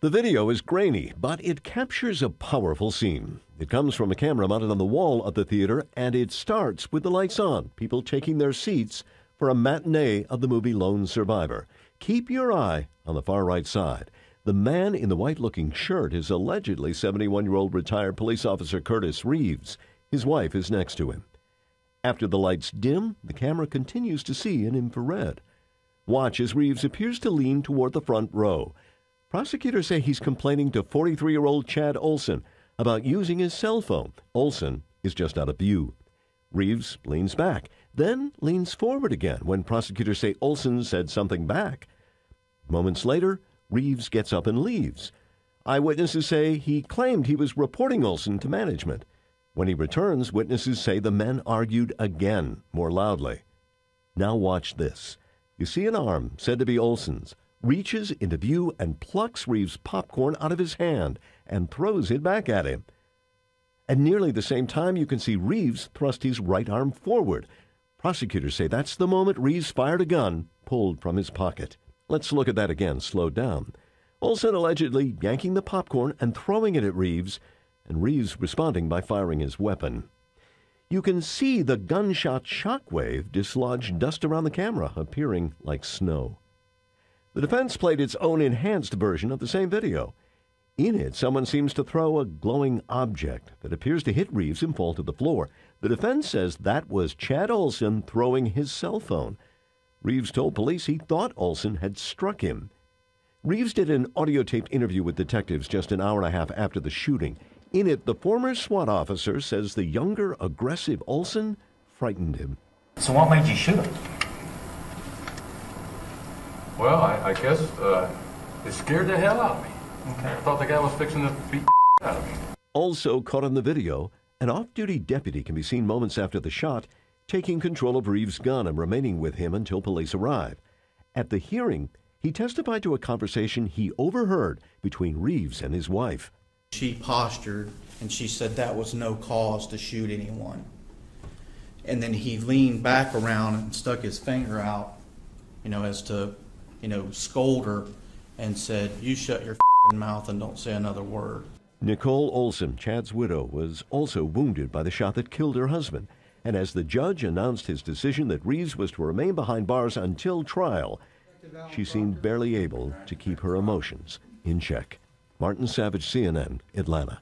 The video is grainy, but it captures a powerful scene. It comes from a camera mounted on the wall of the theater, and it starts with the lights on, people taking their seats for a matinee of the movie Lone Survivor. Keep your eye on the far right side. The man in the white-looking shirt is allegedly 71-year-old retired police officer Curtis Reeves. His wife is next to him. After the lights dim, the camera continues to see in infrared. Watch as Reeves appears to lean toward the front row. Prosecutors say he's complaining to 43-year-old Chad Olson about using his cell phone. Olson is just out of view. Reeves leans back, then leans forward again when prosecutors say Olson said something back. Moments later, Reeves gets up and leaves. Eyewitnesses say he claimed he was reporting Olson to management. When he returns, witnesses say the men argued again, more loudly. Now watch this. You see an arm, said to be Olson's, reaches into view and plucks Reeves' popcorn out of his hand and throws it back at him. At nearly the same time, you can see Reeves thrust his right arm forward. Prosecutors say that's the moment Reeves fired a gun pulled from his pocket. Let's look at that again, slowed down. Olson allegedly yanking the popcorn and throwing it at Reeves, and Reeves responding by firing his weapon. You can see the gunshot shockwave dislodge dust around the camera, appearing like snow. The defense played its own enhanced version of the same video. In it, someone seems to throw a glowing object that appears to hit Reeves and fall to the floor. The defense says that was Chad Olson throwing his cell phone. Reeves told police he thought Olson had struck him. Reeves did an audio-taped interview with detectives just an hour and a half after the shooting. In it, the former SWAT officer says the younger, aggressive Olson frightened him. So what made you shoot him? Well, I guess it scared the hell out of me. Okay. I thought the guy was fixing to beat the out of me. Also caught on the video, an off-duty deputy can be seen moments after the shot taking control of Reeves' gun and remaining with him until police arrive. At the hearing, he testified to a conversation he overheard between Reeves and his wife. She postured and she said that was no cause to shoot anyone. And then he leaned back around and stuck his finger out, as to, scold her and said, "You shut your mouth and don't say another word." Nicole Olson, Chad's widow, was also wounded by the shot that killed her husband. And as the judge announced his decision that Reeves was to remain behind bars until trial, she seemed barely able to keep her emotions in check. Martin Savage, CNN, Atlanta.